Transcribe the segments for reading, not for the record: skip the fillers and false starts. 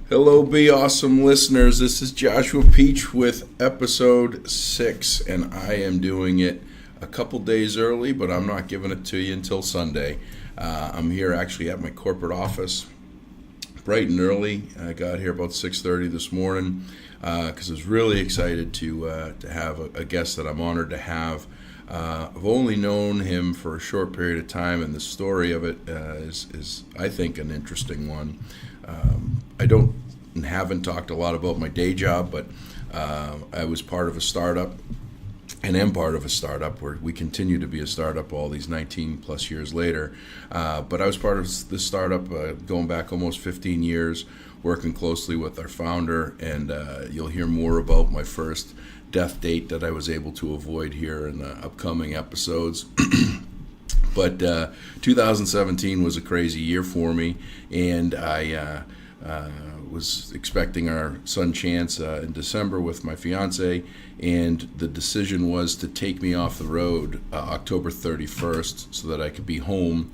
Hello, Be Awesome listeners. This is Joshua Peach with episode 6, and I am doing it a couple days early, but I'm not giving it to you until Sunday. I'm here actually at my corporate office, bright and early. I got here about 6:30 this morning because I was really excited to have a guest that I'm honored to have. I've only known him for a short period of time, and the story of it is I think, an interesting one. I don't and haven't talked a lot about my day job, but I was part of a startup and am part of a startup where we continue to be a startup all these 19 plus years later. But I was part of this startup going back almost 15 years, working closely with our founder, and you'll hear more about my first death date that I was able to avoid here in the upcoming episodes. But 2017 was a crazy year for me, and I was expecting our son Chance in December with my fiance, and the decision was to take me off the road October 31st so that I could be home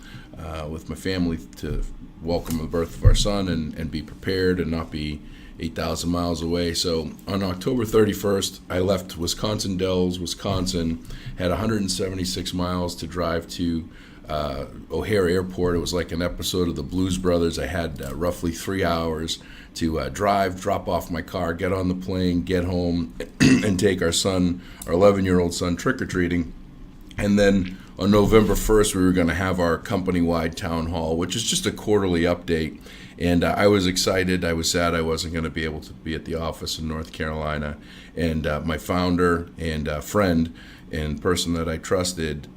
with my family to welcome the birth of our son and be prepared and not be 8,000 miles away. So on October 31st, I left Wisconsin Dells, Wisconsin, had 176 miles to drive to O'Hare Airport. It was like an episode of the Blues Brothers. I had roughly 3 hours to drive, drop off my car, get on the plane, get home, and take our 11-year-old son, trick-or-treating. And then on November 1st, we were going to have our company-wide town hall, which is just a quarterly update. And I was excited. I was sad I wasn't going to be able to be at the office in North Carolina. And my founder and friend and person that I trusted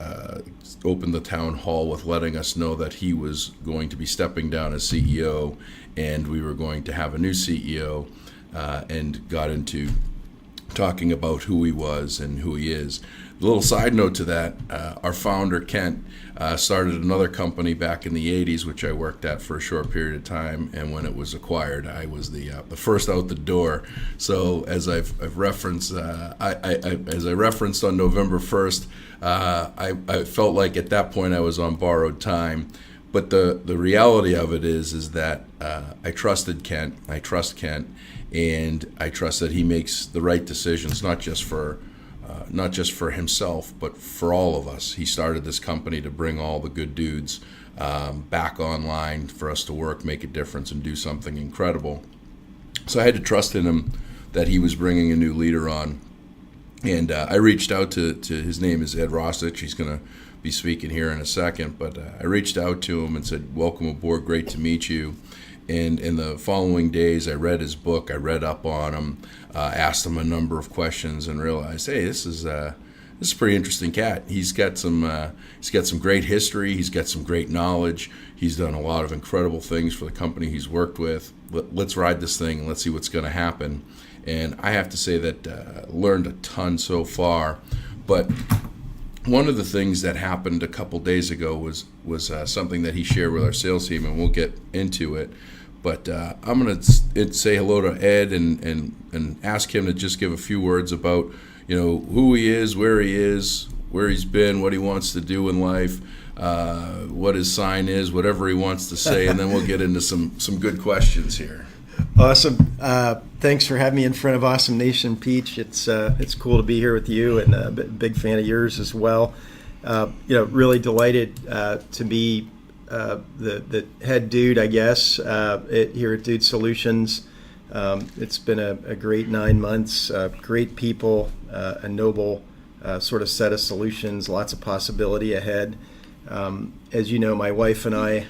opened the town hall with letting us know that he was going to be stepping down as CEO, and we were going to have a new CEO, and got into talking about who he was and who he is. A little side note to that, our founder, Kent, started another company back in the 80s, which I worked at for a short period of time, and when it was acquired, I was the first out the door. So as I've referenced, as I referenced on November 1st, I felt like at that point I was on borrowed time. But the reality of it is that I trusted Kent, I trust Kent, and I trust that he makes the right decisions, not just for himself, but for all of us. He started this company to bring all the good dudes back online for us to work, make a difference, and do something incredible. So I had to trust in him that he was bringing a new leader on. And I reached out to his name is Ed Roshitsh. He's going to be speaking here in a second. But I reached out to him and said, "Welcome aboard, great to meet you." And in the following days, I read his book. I read up on him, asked him a number of questions, and realized, hey, this is a pretty interesting cat. He's got some great history. He's got some great knowledge. He's done a lot of incredible things for the company he's worked with. Let's ride this thing and let's see what's going to happen. And I have to say that learned a ton so far. But one of the things that happened a couple days ago was something that he shared with our sales team, and we'll get into it. But I'm going to say hello to Ed and ask him to just give a few words about, who he is, where he's been, what he wants to do in life, what his sign is, whatever he wants to say, and then we'll get into some good questions here. Awesome. Thanks for having me in front of Awesome Nation, Peach. It's cool to be here with you, and a big fan of yours as well. Really delighted to be the head dude, I guess, here at Dude Solutions. It's been a great 9 months, great people, a noble sort of set of solutions, lots of possibility ahead. As you know, my wife and I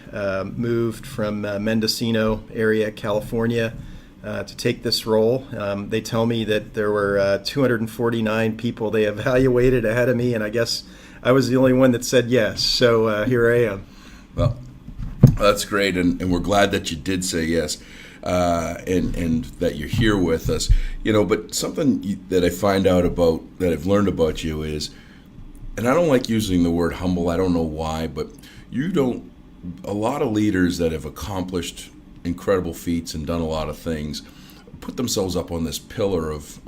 moved from Mendocino area, California, to take this role. They tell me that there were 249 people they evaluated ahead of me, and I guess I was the only one that said yes. So here I am. Well, that's great, and we're glad that you did say yes, and that you're here with us. But something that I find out about, that I've learned about you is, and I don't like using the word humble, I don't know why, but a lot of leaders that have accomplished incredible feats and done a lot of things put themselves up on this pillar of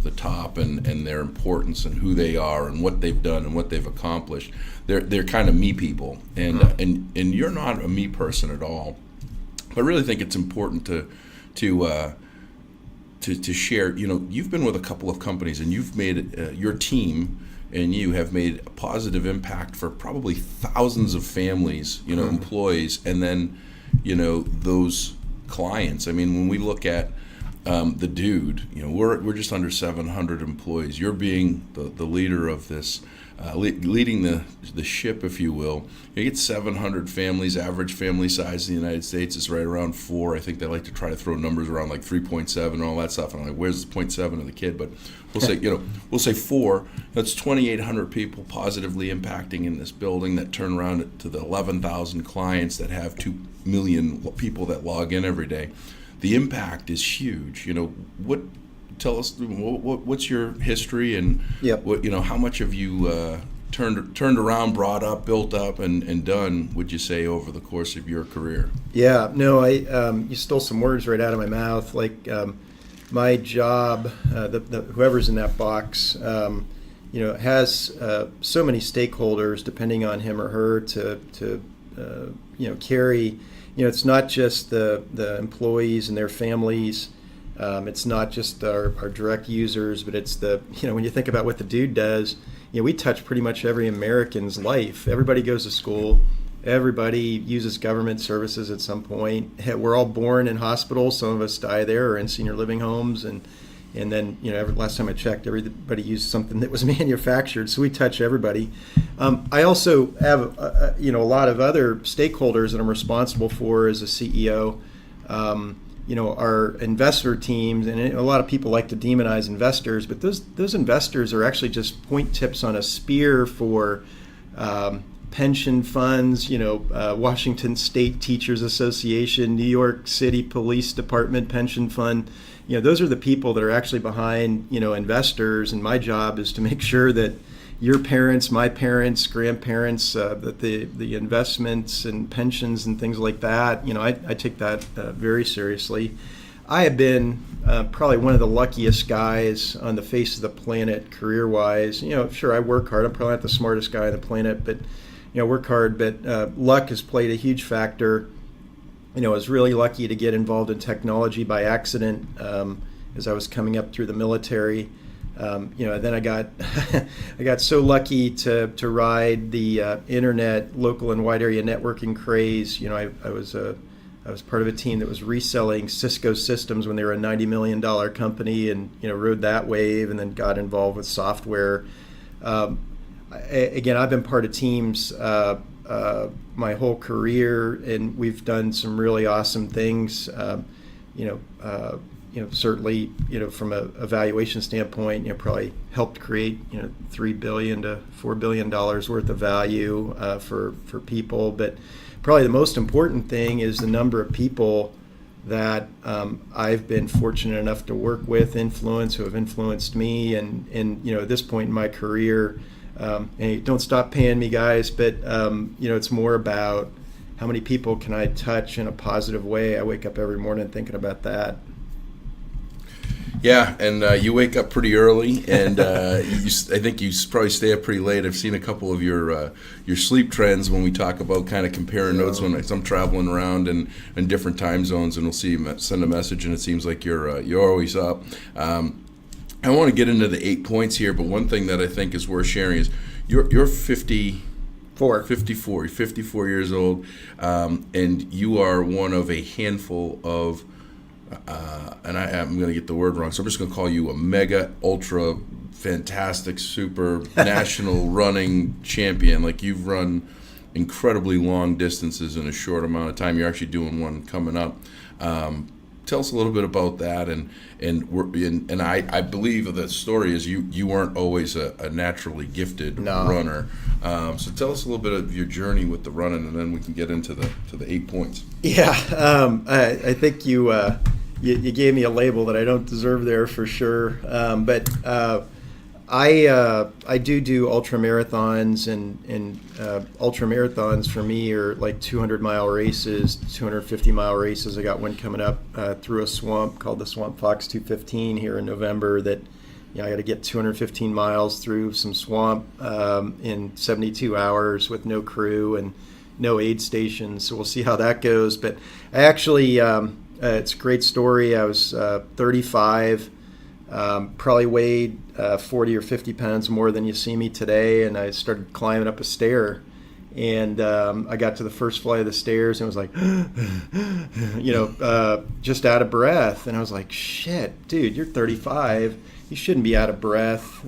the top and their importance and who they are and what they've done and what they've accomplished. They're kind of me people, and you're not a me person at all. But I really think it's important to to to share. You've been with a couple of companies, and you've made your team and you have made a positive impact for probably thousands of families, employees, and then those clients. I mean, when we look at the Dude, we're just under 700 employees. You're being the leader of this, leading the ship, if you will. You get 700 families. Average family size in the United States is right around 4. I think they like to try to throw numbers around like 3.7 and all that stuff. And I'm like, where's the 0.7 of the kid? But we'll say 4. That's 2,800 people positively impacting in this building that turn around to the 11,000 clients that have 2 million people that log in every day. The impact is huge. Tell us what's your history and how much have you turned around, brought up, built up, and done, would you say, over the course of your career? Yeah, no, you stole some words right out of my mouth. Like my job, whoever's in that box, has so many stakeholders depending on him or her to carry. It's not just the employees and their families. It's not just our direct users, but it's when you think about what the Dude does, we touch pretty much every American's life. Everybody goes to school. Everybody uses government services at some point. We're all born in hospitals. Some of us die there or in senior living homes. And then, last time I checked, everybody used something that was manufactured. So we touch everybody. I also have, a lot of other stakeholders that I'm responsible for as a CEO. Our investor teams, and a lot of people like to demonize investors, but those investors are actually just point tips on a spear for pension funds, Washington State Teachers Association, New York City Police Department pension fund. Those are the people that are actually behind, investors, and my job is to make sure that your parents, my parents, grandparents, that the investments and pensions and things like that, I take that very seriously. I have been probably one of the luckiest guys on the face of the planet career-wise. Sure, I work hard. I'm probably not the smartest guy on the planet, but, work hard. But luck has played a huge factor. I was really lucky to get involved in technology by accident as I was coming up through the military. Then I got I got so lucky to ride the internet local and wide area networking craze. I was part of a team that was reselling Cisco systems when they were a $90 million company, and rode that wave, and then got involved with software. Again, I've been part of teams my whole career, and we've done some really awesome things. Certainly, from a valuation standpoint, probably helped create, $3 billion to $4 billion worth of value for people. But probably the most important thing is the number of people that I've been fortunate enough to work with, who have influenced me. And at this point in my career, hey, don't stop paying me, guys, but it's more about how many people can I touch in a positive way. I wake up every morning thinking about that. Yeah, and you wake up pretty early, and I think you probably stay up pretty late. I've seen a couple of your sleep trends when we talk about kind of comparing notes when I'm traveling around in different time zones, and we'll see you send a message, and it seems like you're always up. I want to get into the 8 points here, but one thing that I think is worth sharing is you're 54. You're 54 years old, and you are one of a handful of and I'm going to get the word wrong, so I'm just going to call you a mega, ultra, fantastic, super national running champion. Like, you've run incredibly long distances in a short amount of time. You're actually doing one coming up. Tell us a little bit about that, and I believe the story is you weren't always a naturally gifted runner. So tell us a little bit of your journey with the running, and then we can get into the 8 points. Yeah, I think you gave me a label that I don't deserve there for sure. But I do ultra marathons, and ultra marathons for me are like 200-mile races, 250-mile races. I got one coming up through a swamp called the Swamp Fox 215 here in November. That I got to get 215 miles through some swamp in 72 hours with no crew and no aid stations. So we'll see how that goes. But I actually It's a great story. I was 35, probably weighed 40 or 50 pounds more than you see me today, and I started climbing up a stair. And I got to the first flight of the stairs and was like, just out of breath. And I was like, shit, dude, you're 35. You shouldn't be out of breath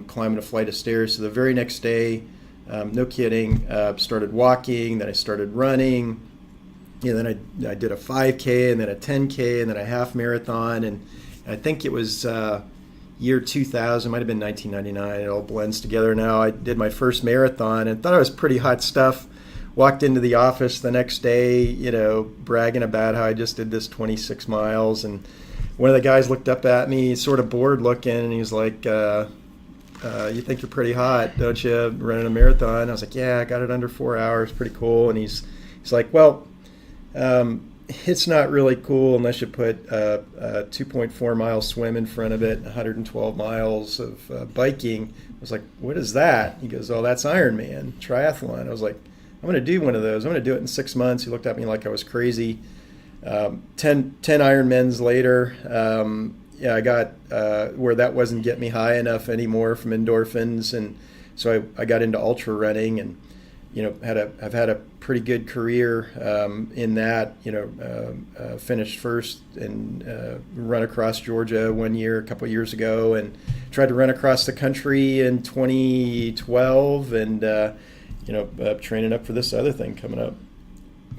climbing a flight of stairs. So the very next day, no kidding, started walking. Then I started running. Then I did a 5K and then a 10K and then a half marathon. And I think it was year 2000, might have been 1999. It all blends together now. I did my first marathon and thought it was pretty hot stuff. Walked into the office the next day, bragging about how I just did this 26 miles. And one of the guys looked up at me, sort of bored looking, and he was like, you think you're pretty hot, don't you, running a marathon? I was like, yeah, I got it under 4 hours, pretty cool. And he's like, well, it's not really cool unless you put a 2.4 mile swim in front of it, 112 miles of biking. I was like, what is that? He goes, oh, that's Ironman, triathlon. I was like, I'm going to do one of those. I'm going to do it in 6 months. He looked at me like I was crazy. 10 Ironmans later, I got where that wasn't getting me high enough anymore from endorphins. And so I got into ultra running and, I've had a pretty good career in that. Finished first and run across Georgia 1 year, a couple of years ago, and tried to run across the country in 2012, and training up for this other thing coming up.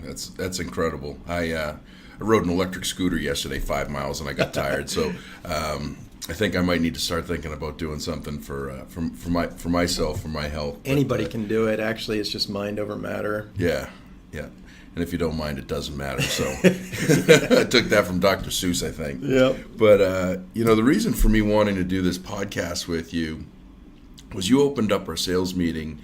That's incredible. I rode an electric scooter yesterday, 5 miles, and I got tired. So I think I might need to start thinking about doing something for myself, for my health. Anybody can do it. Actually, it's just mind over matter. Yeah. And if you don't mind, it doesn't matter. So I took that from Dr. Seuss, I think. Yeah. But the reason for me wanting to do this podcast with you was you opened up our sales meeting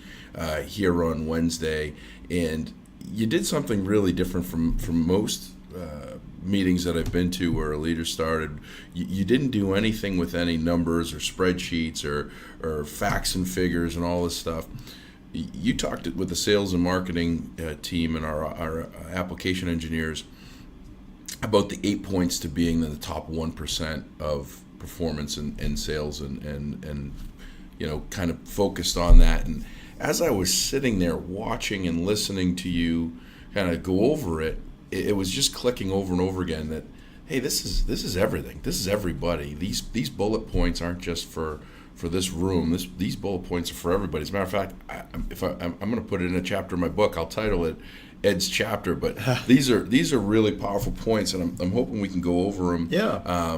here on Wednesday, and you did something really different from most meetings that I've been to where a leader started. You didn't do anything with any numbers or spreadsheets or facts and figures and all this stuff. You talked with the sales and marketing team and our application engineers about the 8 points to being in the top 1% of performance in sales and kind of focused on that. And as I was sitting there watching and listening to you kind of go over it, it was just clicking over and over again that, hey, this is everything. This is everybody. These bullet points aren't just for this room. These bullet points are for everybody. As a matter of fact, I'm going to put it in a chapter in my book. I'll title it Ed's Chapter. But these are really powerful points, and I'm hoping we can go over them. Yeah.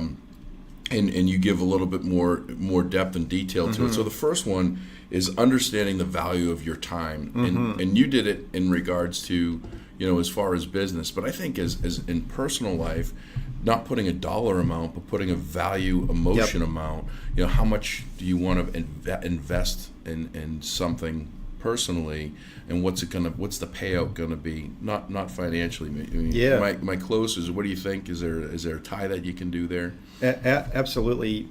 And you give a little bit more depth and detail to it. So the first one is understanding the value of your time, and you did it in regards to as far as business, but I think as in personal life, not putting a dollar amount, but putting a value emotion amount. How much do you want to invest in something personally, and what's the payout gonna be? Not financially. My closers. What do you think? Is there a tie that you can do there? Absolutely.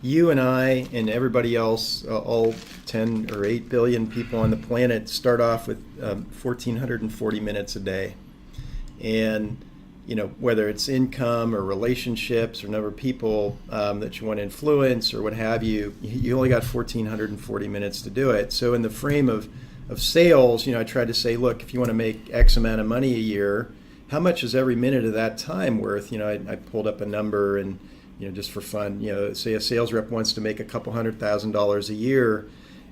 You and I and everybody else, all 10 or 8 billion people on the planet, start off with 1,440 minutes a day. And, whether it's income or relationships or number of people that you want to influence or what have you, you only got 1,440 minutes to do it. So in the frame of sales, I tried to say, look, if you want to make X amount of money a year, how much is every minute of that time worth? I pulled up a number and, just for fun, say a sales rep wants to make a couple $100,000 a year.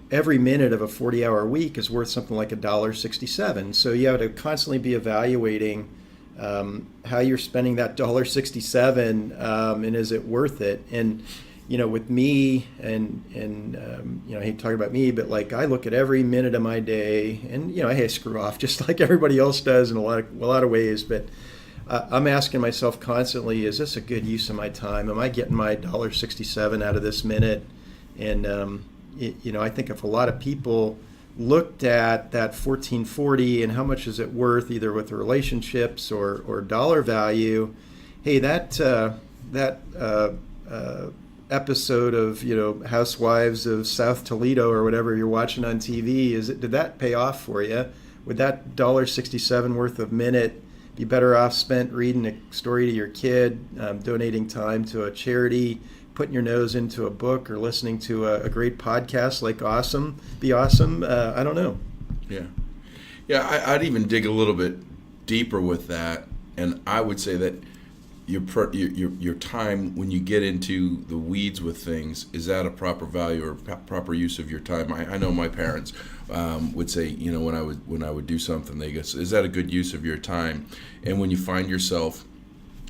Every minute of a 40-hour week is worth something like $1.67. So you have to constantly be evaluating how you're spending that $1.67, and is it worth it? And with me, and I hate talking about me, but like I look at every minute of my day, and I screw off just like everybody else does in a lot of ways, but. I'm asking myself constantly, is this a good use of my time? Am I getting my $1.67 out of this minute? And, I think if a lot of people looked at that 1440 and how much is it worth, either with the relationships or dollar value, hey, that episode of, Housewives of South Toledo or whatever you're watching on TV, did that pay off for you? Would that $1.67 worth of minute be better off spent reading a story to your kid, donating time to a charity, putting your nose into a book, or listening to a great podcast like Be Awesome. I don't know. Yeah, I'd even dig a little bit deeper with that, and I would say that your time when you get into the weeds with things, is that a proper value or proper use of your time? I know my parents would say, when I would do something, they go, is that a good use of your time? And when you find yourself,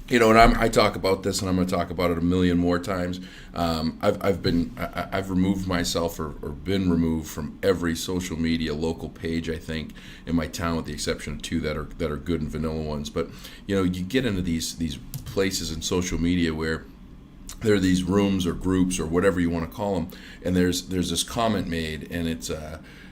and I talk about this, and I'm going to talk about it a million more times. I've removed myself or been removed from every social media local page, I think, in my town, with the exception of 2 that are good and vanilla ones. But you get into these places in social media where there are these rooms or groups or whatever you want to call them, and there's this comment made, and it's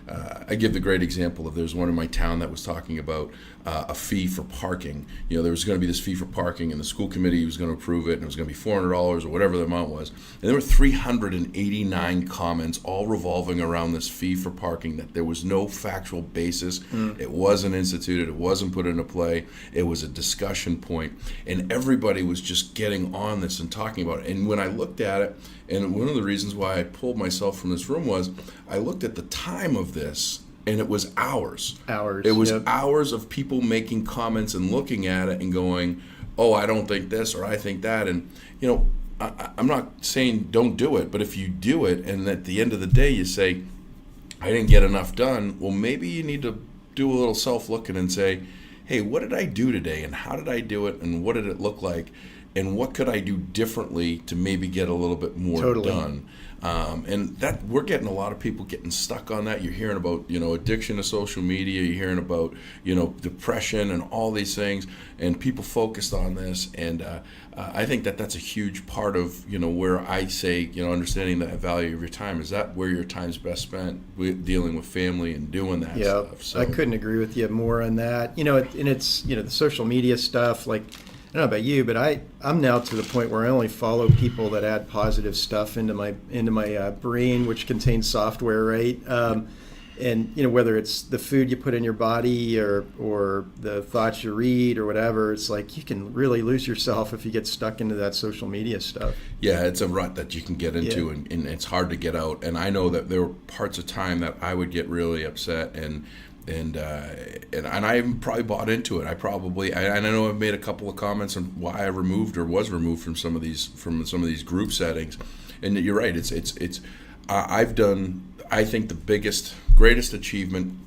I give the great example of, there's one in my town that was talking about a fee for parking. There was going to be this fee for parking, and the school committee was going to approve it, and it was going to be $400 or whatever the amount was. And there were 389 comments, all revolving around this fee for parking, that there was no factual basis. It wasn't instituted. It wasn't put into play. It was a discussion point, and everybody was just getting on this and talking about it. And when I looked at it, and one of the reasons why I pulled myself from this room was, I looked at the time of this, and it was hours. It was hours of people making comments and looking at it and going, oh, I don't think this, or I think that. And, I'm not saying don't do it, but if you do it and at the end of the day you say, I didn't get enough done, well, maybe you need to do a little self-looking and say, hey, what did I do today, and how did I do it, and what did it look like? And what could I do differently to maybe get a little bit more done? And that we're getting a lot of people getting stuck on that. You're hearing about, addiction to social media. You're hearing about, depression and all these things, and people focused on this. And I think that's a huge part of, where I say, understanding the value of your time. Is that where your time's best spent, with dealing with family and doing that stuff? So I couldn't agree with you more on that. And it's, the social media stuff, like, I don't know about you, but I'm now to the point where I only follow people that add positive stuff into my brain, which contains software, right? And whether it's the food you put in your body or the thoughts you read or whatever, it's like you can really lose yourself if you get stuck into that social media stuff. Yeah, it's a rut that you can get into, and it's hard to get out. And I know that there were parts of time that I would get really upset, and I even probably bought into it. I know I've made a couple of comments on why I removed or was removed from some of these group settings. And you're right. I've done, I think, the greatest achievement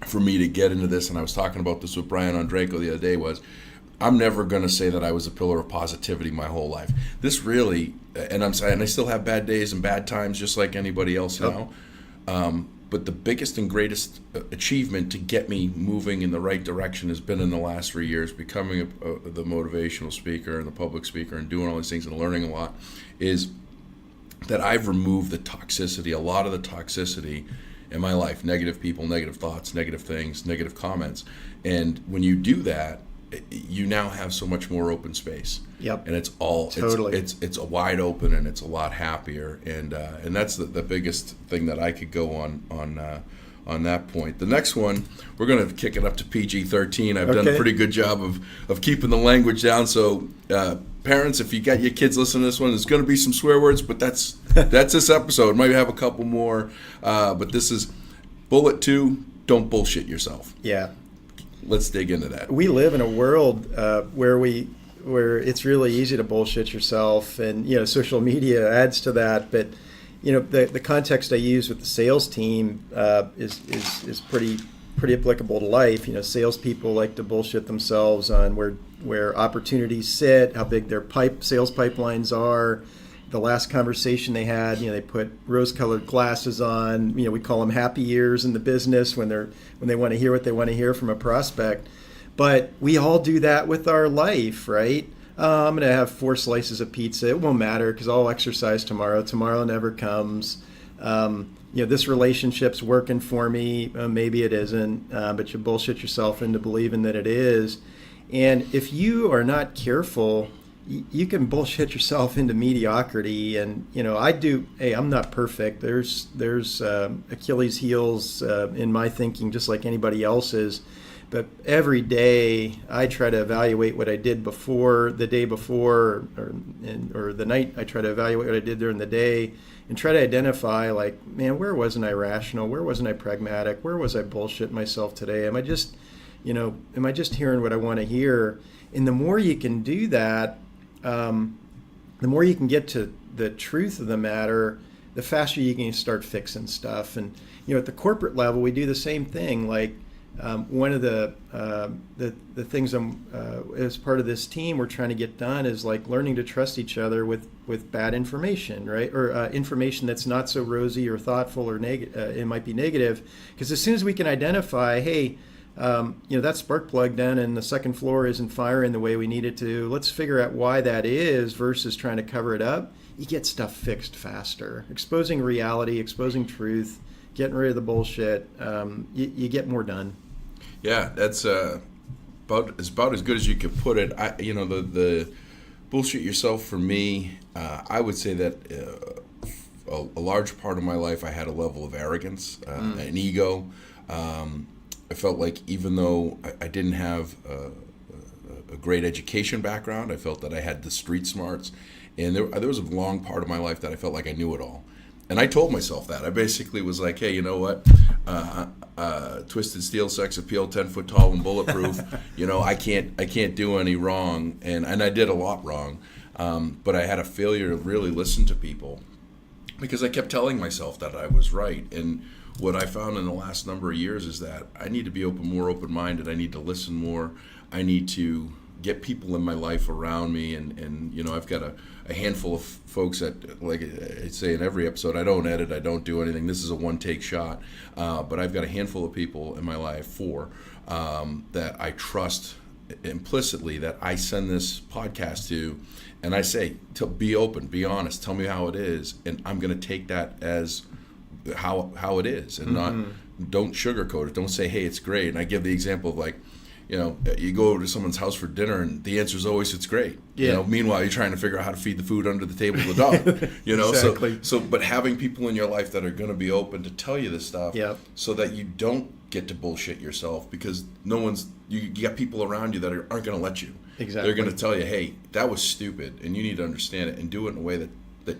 for me to get into this, and I was talking about this with Brian Andreyko the other day, was I'm never going to say that I was a pillar of positivity my whole life. This really, and I'm saying I still have bad days and bad times just like anybody else now. But the biggest and greatest achievement to get me moving in the right direction has been in the last 3 years, becoming the motivational speaker and the public speaker and doing all these things and learning a lot, is that I've removed the toxicity, a lot of the toxicity in my life, negative people, negative thoughts, negative things, negative comments. And when you do that, you now have so much more open space. Yep. And it's all it's a wide open, and it's a lot happier, and that's the biggest thing that I could go on that point. The next one, we're going to kick it up to PG-13. I've done a pretty good job of keeping the language down. So parents, if you got your kids listening to this one, there's going to be some swear words, but that's this episode. Might have a couple more, but this is bullet 2. Don't bullshit yourself. Yeah. Let's dig into that. We live in a world where it's really easy to bullshit yourself, and social media adds to that. But the context I use with the sales team is pretty applicable to life. Salespeople like to bullshit themselves on where opportunities sit, how big their sales pipelines are. The last conversation they had, they put rose-colored glasses on. We call them happy ears in the business when they want to hear what they want to hear from a prospect. But we all do that with our life, right? I'm going to have 4 slices of pizza. It won't matter because I'll exercise tomorrow. Tomorrow never comes. This relationship's working for me. Maybe it isn't, but you bullshit yourself into believing that it is. And if you are not careful, you can bullshit yourself into mediocrity. And I'm not perfect. There's Achilles heels in my thinking, just like anybody else's. But every day I try to evaluate what I did before, the day before, or the night. I try to evaluate what I did during the day and try to identify, like, man, where wasn't I rational? Where wasn't I pragmatic? Where was I bullshitting myself today? Am I just hearing what I want to hear? And the more you can do that, the more you can get to the truth of the matter, the faster you can start fixing stuff. And at the corporate level, we do the same thing. Like one of the things as part of this team we're trying to get done is like learning to trust each other with bad information, right? Or information that's not so rosy or thoughtful or it might be negative. Because as soon as we can identify, hey, that spark plug down in the second floor isn't firing the way we need it to. Let's figure out why that is versus trying to cover it up. You get stuff fixed faster. Exposing reality, exposing truth, getting rid of the bullshit. You get more done. Yeah, that's about as good as you could put it. The bullshit yourself for me. I would say that a large part of my life I had a level of arrogance, an ego. I felt like even though I didn't have a great education background, I felt that I had the street smarts. And there was a long part of my life that I felt like I knew it all. And I told myself that. I basically was like, hey, you know what? Twisted steel, sex appeal, 10 foot tall and bulletproof. I can't do any wrong. And I did a lot wrong. But I had a failure to really listen to people because I kept telling myself that I was right. And what I found in the last number of years is that I need to be more open-minded. I need to listen more. I need to get people in my life around me. And I've got a handful of folks that, like I say in every episode, I don't edit, I don't do anything. This is a one-take shot. But I've got a handful of people in my life, that I trust implicitly, that I send this podcast to. And I say, be open, be honest, tell me how it is. And I'm going to take that as how it is, and don't sugarcoat it. Don't say, hey, it's great. And I give the example of, like, you go over to someone's house for dinner and the answer is always it's great. Yeah. Meanwhile, you're trying to figure out how to feed the food under the table to the dog. Exactly. So but having people in your life that are going to be open to tell you this stuff, so that you don't get to bullshit yourself, because you got people around you that aren't going to let you. Exactly. They're going to tell you, hey, that was stupid, and you need to understand it and do it in a way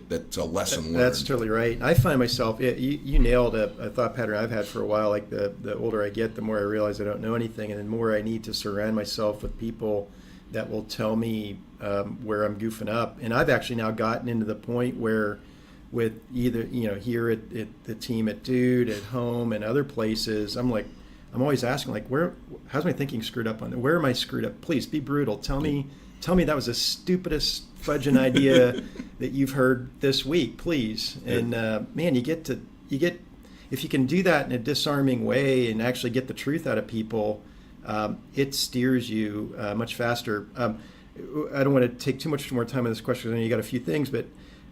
that's a lesson learned. That's totally right. I find myself, you nailed a thought pattern I've had for a while. Like the older I get, the more I realize I don't know anything, and the more I need to surround myself with people that will tell me where I'm goofing up. And I've actually now gotten into the point where, with either here at the team at Dude, at home, and other places, I'm always asking, like, how's my thinking screwed up on there? Where am I screwed up? Please be brutal. Tell me that was the stupidest fudging idea that you've heard this week, please. And man, you get if you can do that in a disarming way and actually get the truth out of people, it steers you much faster. I don't want to take too much more time on this question. I know you got a few things, but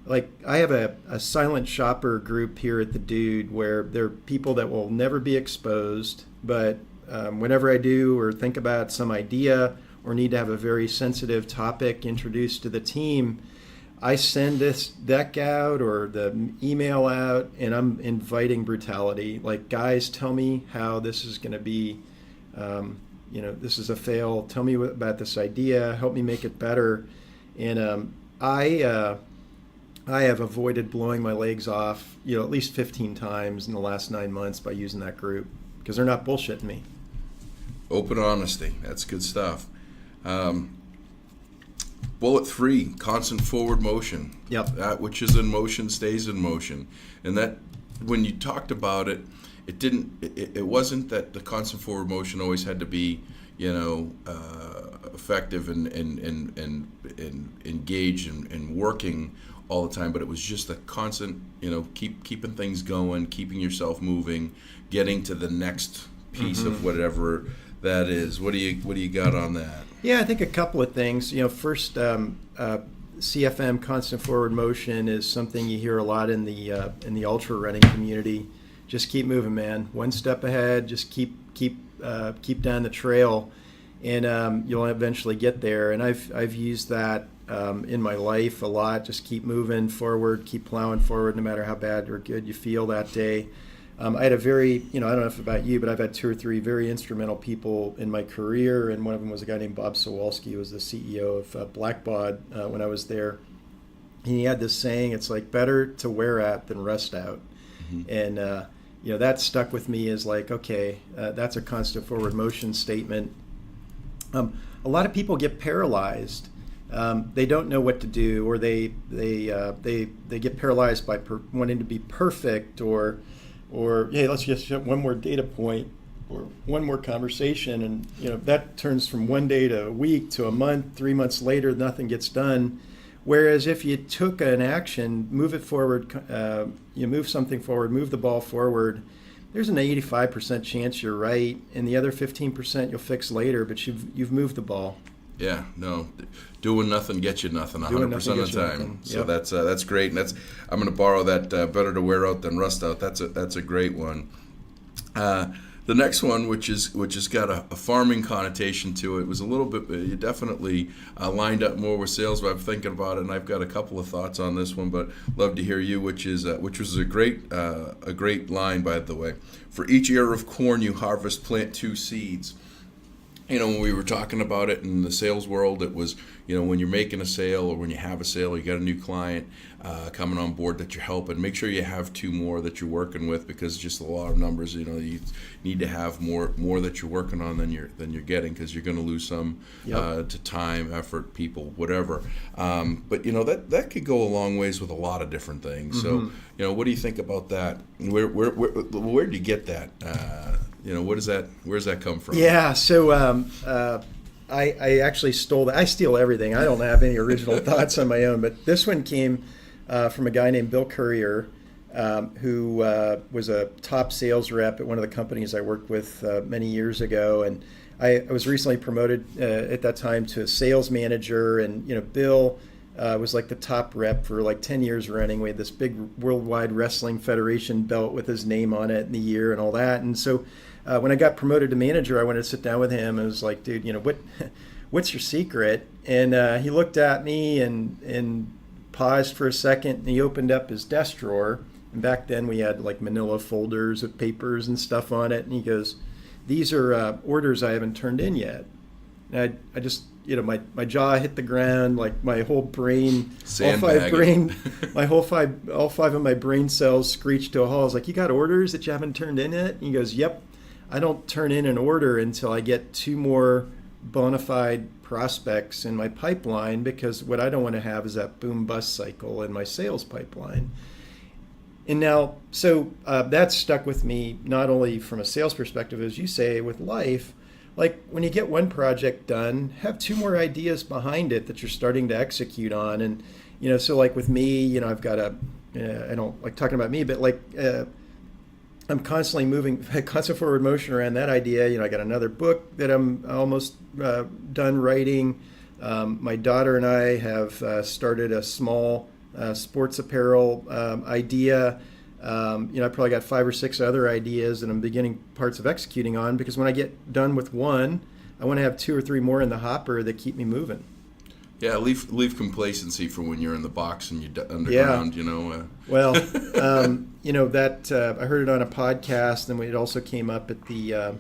like I have a silent shopper group here at the Dude where there are people that will never be exposed, but whenever I do or think about some idea or need to have a very sensitive topic introduced to the team, I send this deck out or the email out, and I'm inviting brutality. Like, guys, tell me how this is going to be, this is a fail. Tell me about this idea. Help me make it better. And I have avoided blowing my legs off, at least 15 times in the last 9 months by using that group, because they're not bullshitting me. Open honesty. That's good stuff. Bullet 3, constant forward motion. Yep. That which is in motion stays in motion. And that, when you talked about it, it wasn't that the constant forward motion always had to be, effective and engaged and working all the time, but it was just a constant, keeping things going, keeping yourself moving, getting to the next piece of whatever that is. What do you got on that? Yeah, I think a couple of things. First, CFM, constant forward motion, is something you hear a lot in the ultra running community. Just keep moving, man. One step ahead. Just keep down the trail, and you'll eventually get there. And I've used that in my life a lot. Just keep moving forward, keep plowing forward, no matter how bad or good you feel that day. I had a very, I don't know if about you, but I've had 2 or 3 very instrumental people in my career, and one of them was a guy named Bob Sawalski, who was the CEO of Blackbaud when I was there. And he had this saying, it's like better to wear out than rust out. And, that stuck with me as like, okay, that's a constant forward motion statement. A lot of people get paralyzed. They don't know what to do, or they get paralyzed by wanting to be perfect, or hey, let's just get one more data point or one more conversation, and that turns from one day to a week to a month. 3 months later, nothing gets done. Whereas if you took an action, move it forward, you move something forward, move the ball forward, there's an 85% chance you're right, and the other 15% you'll fix later, but you've moved the ball. Yeah, no, doing nothing gets you nothing 100% of the time. So Yep. That's great, and I'm going to borrow that better to wear out than rust out. That's a great one. The next one, which has got a farming connotation to it, was a little bit. You definitely lined up more with sales. But I'm thinking about it, and I've got a couple of thoughts on this one. But love to hear you, which was a great line, by the way. For each ear of corn you harvest, plant 2 seeds. When we were talking about it in the sales world, it was, when you're making a sale or when you have a sale, you got a new client coming on board that you're helping, make sure you have 2 more that you're working with, because it's just a lot of numbers. You need to have more that you're working on than you're getting, because you're going to lose some to time, effort, people, whatever. But that could go a long ways with a lot of different things. So what do you think about that? Where did you get that? Where's that come from? Yeah, so I actually stole that. I steal everything. I don't have any original thoughts on my own, but this one came from a guy named Bill Courier, who was a top sales rep at one of the companies I worked with many years ago, and I was recently promoted at that time to a sales manager, and Bill was like the top rep for like 10 years running. We had this big Worldwide Wrestling Federation belt with his name on it in the year and all that, and so when I got promoted to manager, I wanted to sit down with him. I was like, dude, what's your secret? And he looked at me and paused for a second, and he opened up his desk drawer. And back then we had like manila folders with papers and stuff on it. And he goes, these are orders I haven't turned in yet. And I just, my jaw hit the ground, like my whole brain, all 5 of my brain cells screeched to a halt. I was like, you got orders that you haven't turned in yet? And he goes, yep. I don't turn in an order until I get 2 more bona fide prospects in my pipeline, because what I don't want to have is that boom bust cycle in my sales pipeline. And now, so that stuck with me, not only from a sales perspective, as you say, with life. Like when you get one project done, have 2 more ideas behind it that you're starting to execute on. And, so like with me, I've got I don't like talking about me, but like, I'm constantly moving, constant forward motion around that idea. I got another book that I'm almost done writing. My daughter and I have started a small sports apparel idea. I probably got 5 or 6 other ideas that I'm beginning parts of executing on, because when I get done with one, I want to have 2 or 3 more in the hopper that keep me moving. Yeah, leave complacency for when you're in the box and you're underground. Yeah. Well, that I heard it on a podcast, and it also came up at the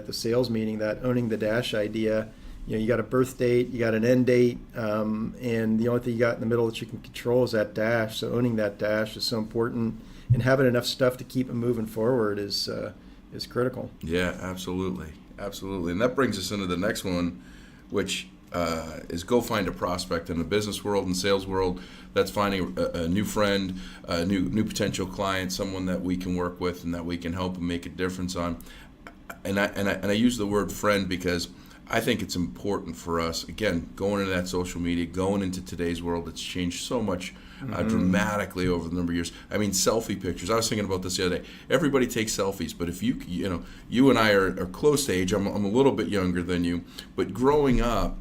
sales meeting, that owning the dash idea. You got a birth date, you got an end date, and the only thing you got in the middle that you can control is that dash. So owning that dash is so important, and having enough stuff to keep it moving forward is critical. Yeah, absolutely, and that brings us into the next one, which is go find a prospect. In the business world and sales world, that's finding a new friend, a new potential client, someone that we can work with and that we can help and make a difference on. And I use the word friend because I think it's important for us, again, going into that social media, going into today's world. It's changed so much dramatically over the number of years. I mean, selfie pictures. I was thinking about this the other day. Everybody takes selfies, but if you and I are close to age. I'm a little bit younger than you, but growing up,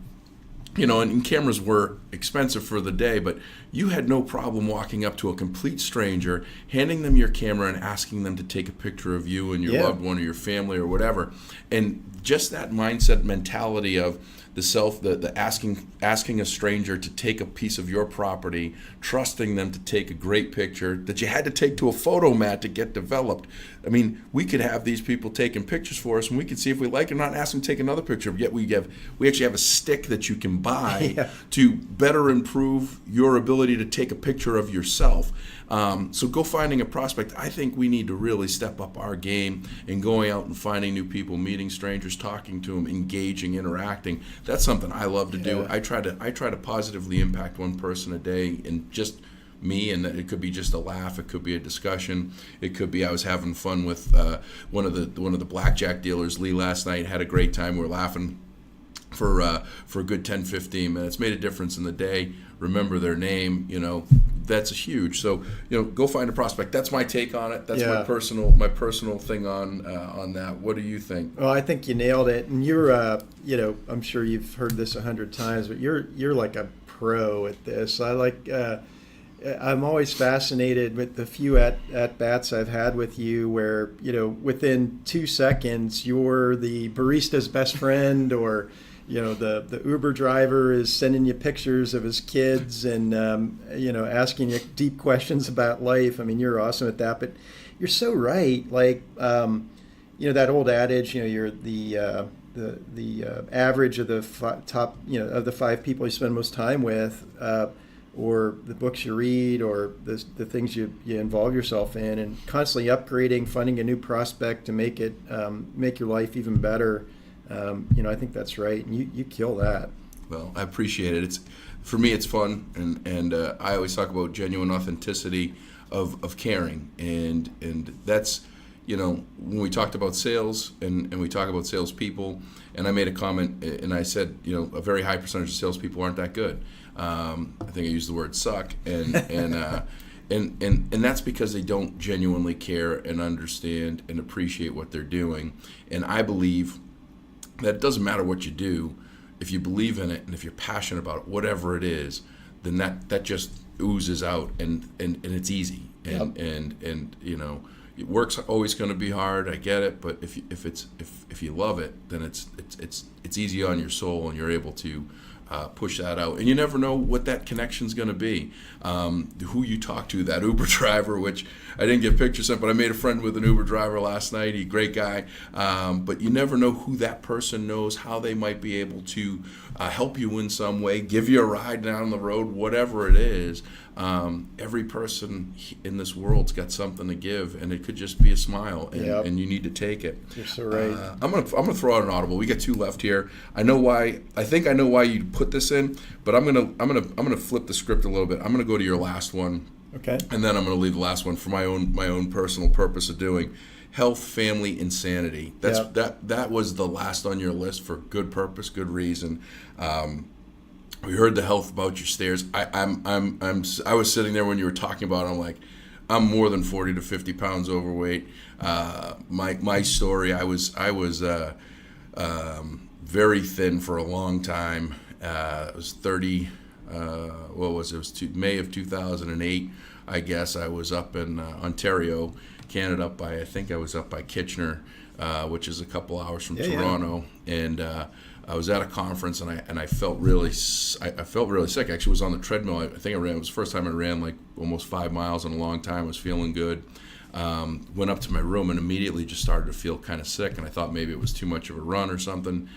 and cameras were expensive for the day, but you had no problem walking up to a complete stranger, handing them your camera and asking them to take a picture of you and your loved one or your family or whatever. And just that mindset, mentality of the asking a stranger to take a piece of your property, trusting them to take a great picture that you had to take to a photo mat to get developed. I mean, we could have these people taking pictures for us, and we could see if we like it or not, and ask them to take another picture. Yet we actually have a stick that you can buy to better improve your ability to take a picture of yourself. So go finding a prospect. I think we need to really step up our game in going out and finding new people, meeting strangers, talking to them, engaging, interacting. That's something I love to do. I try to positively impact one person a day, and just me, and it could be just a laugh, it could be a discussion, it could be I was having fun with one of the blackjack dealers, Lee, last night. Had a great time. We were laughing for a good 10-15 minutes. Made a difference in the day. Remember their name, that's huge. So, go find a prospect. That's my take on it. That's my personal thing on that. What do you think? Well, I think you nailed it. And you're, I'm sure you've heard this 100 times, but you're like a pro at this. I'm always fascinated with the few at bats I've had with you where, within 2 seconds, you're the barista's best friend, or the Uber driver is sending you pictures of his kids and, asking you deep questions about life. I mean, you're awesome at that, but you're so right. Like, that old adage, you're the average of the top, of the 5 people you spend most time with, or the books you read, or the things you involve yourself in, and constantly upgrading, finding a new prospect to make your life even better. I think that's right, and you kill that. Well, I appreciate it. For me, it's fun, and I always talk about genuine authenticity of caring, and that's, when we talked about sales and we talk about salespeople, and I made a comment and I said, a very high percentage of salespeople aren't that good. I think I used the word suck, and that's because they don't genuinely care and understand and appreciate what they're doing. And I believe that it doesn't matter what you do, if you believe in it and if you're passionate about it, whatever it is, then that just oozes out, and it's easy. And work's always going to be hard. I get it, but if you love it, then it's easy on your soul, and you're able to push that out. And you never know what that connection's going to be. Who you talk to, that Uber driver, which I didn't get pictures of, but I made a friend with an Uber driver last night. He's a great guy. But you never know who that person knows, how they might be able to help you in some way, give you a ride down the road, whatever it is. Every person in this world's got something to give, and it could just be a smile, and you need to take it. You're so right. I'm gonna throw out an audible. We got 2 left here. I think I know why you put this in, but I'm gonna flip the script a little bit. I'm gonna go to your last one. Okay. And then I'm gonna leave the last one for my own personal purpose of doing health, family, insanity. That was the last on your list for good purpose, good reason. We heard the health about your stairs. I was sitting there when you were talking about it. I'm like, I'm more than 40 to 50 pounds overweight. My story, I was very thin for a long time. I was 30. What was it? It was May of 2008. I guess I was up in Ontario, Canada. I think I was up by Kitchener, which is a couple hours from Toronto, and I was at a conference, and I felt really sick. Actually, was on the treadmill. I think I ran. It was the first time I ran like almost 5 miles in a long time. I was feeling good. Went up to my room and immediately just started to feel kind of sick, and I thought maybe it was too much of a run or something.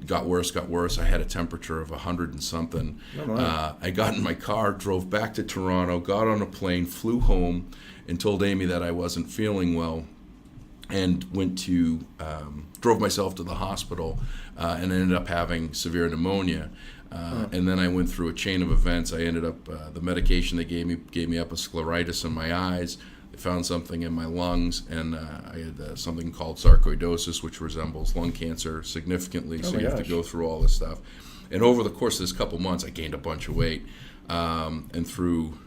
Got worse. I had a temperature of 100 and something. I got in my car, drove back to Toronto, got on a plane, flew home, and told Amy that I wasn't feeling well, and drove myself to the hospital, and ended up having severe pneumonia. And then I went through a chain of events. I ended up, the medication they gave me up a scleritis in my eyes. They found something in my lungs, and I had something called sarcoidosis, which resembles lung cancer significantly. So you have to go through all this stuff. And over the course of this couple months, I gained a bunch of weight. And through,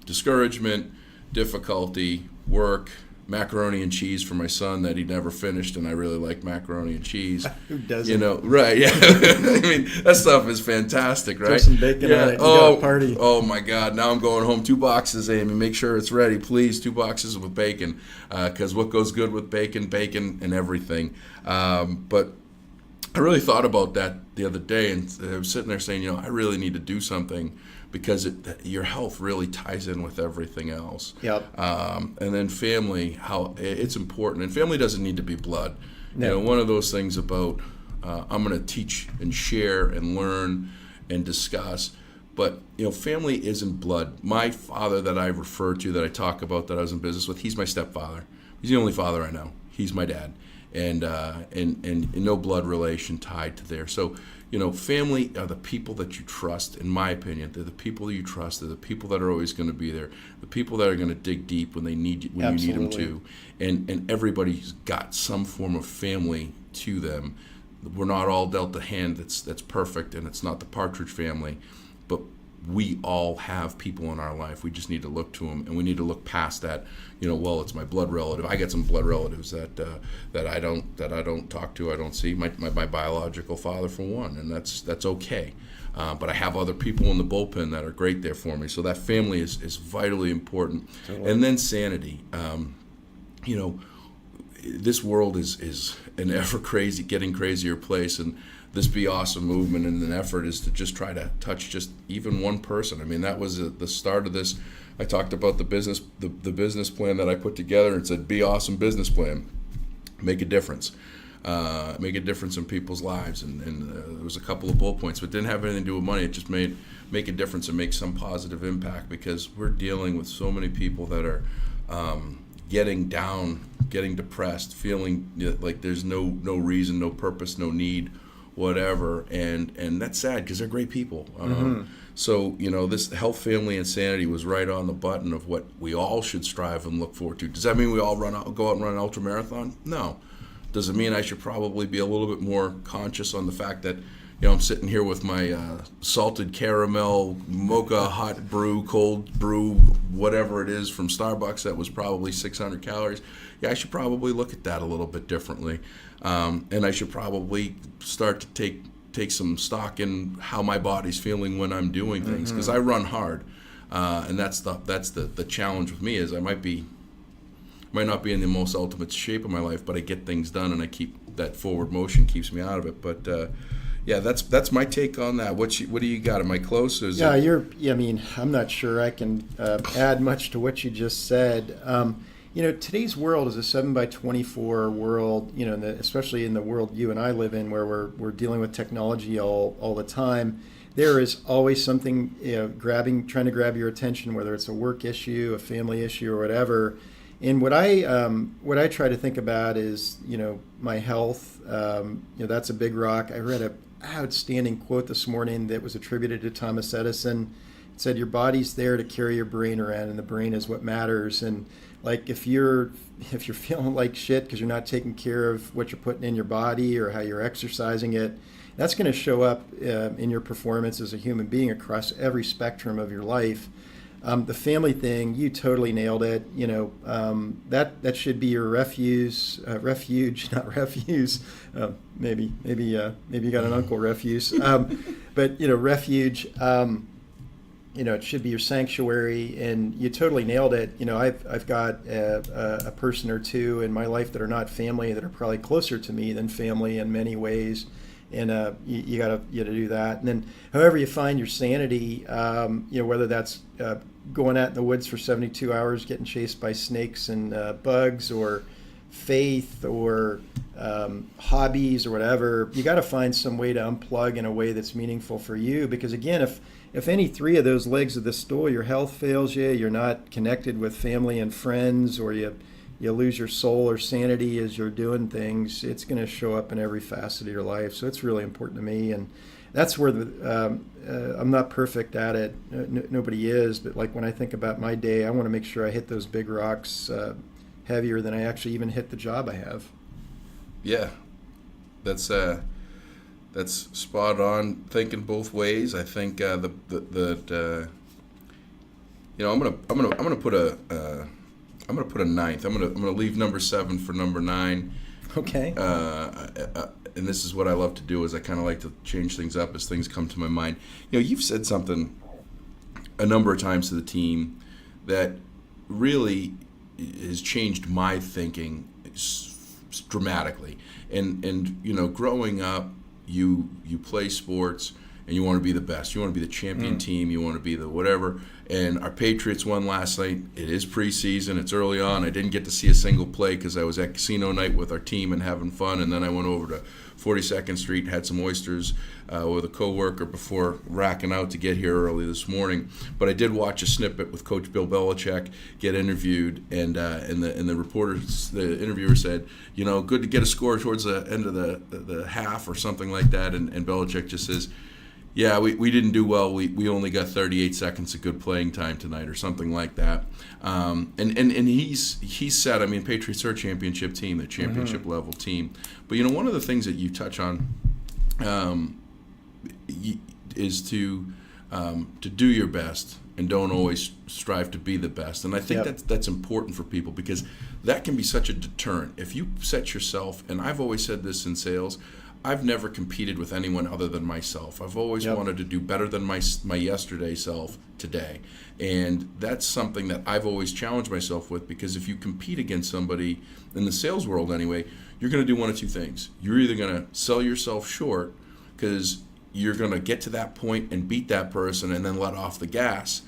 discouragement, difficulty, work, macaroni and cheese for my son that he never finished, and I really like macaroni and cheese. Who doesn't? Right? Yeah. I mean, that stuff is fantastic, right? Throw some bacon on it. You got a party. Oh my God! Now I'm going home. 2 boxes, Amy. Make sure it's ready, please. 2 boxes with bacon, because what goes good with bacon, and everything. But I really thought about that the other day, and I was sitting there saying, I really need to do something because your health really ties in with everything else. Yep. And then family, how it's important, and family doesn't need to be blood. No. One of those things about I'm going to teach and share and learn and discuss. But family isn't blood. My father that I refer to, that I talk about, that I was in business with, he's my stepfather. He's the only father I know. He's my dad, and no blood relation tied to there. So family are the people that you trust. In my opinion, they're the people that you trust. They're the people that are always going to be there. The people that are going to dig deep when they need you, when you need them to. And everybody's got some form of family to them. We're not all dealt a hand that's perfect, and it's not the Partridge Family. But we all have people in our life. We just need to look to them, and we need to look past that. Well, it's my blood relative. I get some blood relatives that I don't talk to. I don't see my biological father for one, and that's okay. But I have other people in the bullpen that are great there for me. So that family is vitally important. Totally. And then sanity. This world is an getting crazier place, and this Be Awesome movement and an effort is to just try to touch just even one person. I mean, that was the start of this. I talked about the business plan that I put together, and said, Be Awesome business plan. Make a difference. Make a difference in people's lives. And there was a couple of bullet points, but it didn't have anything to do with money. It just make a difference and make some positive impact, because we're dealing with so many people that are getting down, getting depressed, feeling like there's no reason, no purpose, no need, whatever, and that's sad, because they're great people. So this health, family, and sanity was right on the button of what we all should strive and look forward to. Does that mean we all go out and run an ultra marathon? No. Does it mean I should probably be a little bit more conscious on the fact that I'm sitting here with my salted caramel mocha hot brew, cold brew, whatever it is from Starbucks that was probably 600 calories? Yeah, I should probably look at that a little bit differently. And I should probably start to take some stock in how my body's feeling when I'm doing things, because I run hard. And that's the challenge with me, is I might not be in the most ultimate shape of my life, but I get things done, and I keep that forward motion keeps me out of it. But yeah, that's my take on that. What do you got? Am I close? I'm not sure I can add much to what you just said. Today's world is a 7x24 world. Especially in the world you and I live in, where we're dealing with technology all the time. There is always something trying to grab your attention, whether it's a work issue, a family issue, or whatever. And what I try to think about is my health. That's a big rock. I read an outstanding quote this morning that was attributed to Thomas Edison. It said, "Your body's there to carry your brain around, and the brain is what matters." And like if you're feeling like shit because you're not taking care of what you're putting in your body or how you're exercising it, that's going to show up in your performance as a human being across every spectrum of your life. The family thing, you totally nailed it. That should be your refuge, not refuse. Maybe you got an uncle refuse, but refuge. It should be your sanctuary, and you totally nailed it. I've got a person or two in my life that are not family, that are probably closer to me than family in many ways. And you got to do that. And then however you find your sanity, whether that's going out in the woods for 72 hours, getting chased by snakes and bugs, or faith, or hobbies, or whatever, you got to find some way to unplug in a way that's meaningful for you. Because again, if any three of those legs of the stool, your health fails you, you're not connected with family and friends, or you lose your soul or sanity as you're doing things, it's going to show up in every facet of your life. So it's really important to me. And that's where I'm not perfect at it. Nobody is. But like when I think about my day, I want to make sure I hit those big rocks heavier than I actually even hit the job I have. Yeah, that's spot on. Thinking both ways. I think I'm gonna put a ninth. I'm gonna leave number 7 for number 9. Okay. And this is what I love to do, is I kind of like to change things up as things come to my mind. You've said something a number of times to the team that really has changed my thinking dramatically. And growing up, you play sports and you want to be the best. You want to be the champion team. You want to be the whatever. And our Patriots won last night. It is preseason. It's early on. I didn't get to see a single play because I was at casino night with our team and having fun. And then I went over to 42nd Street, had some oysters with a coworker before racking out to get here early this morning. But I did watch a snippet with Coach Bill Belichick get interviewed, and the reporters, the interviewer said, good to get a score towards the end of the half or something like that. And Belichick just says, yeah, we didn't do well. We only got 38 seconds of good playing time tonight, or something like that. And he said, Patriots are a championship team, the championship level team. But one of the things that you touch on is to do your best and don't always strive to be the best. And I think that's important for people, because that can be such a deterrent. If you set yourself, and I've always said this in sales, I've never competed with anyone other than myself. I've always wanted to do better than my yesterday self today. And that's something that I've always challenged myself with, because if you compete against somebody, in the sales world anyway, you're going to do one of two things. You're either going to sell yourself short because you're going to get to that point and beat that person and then let off the gas,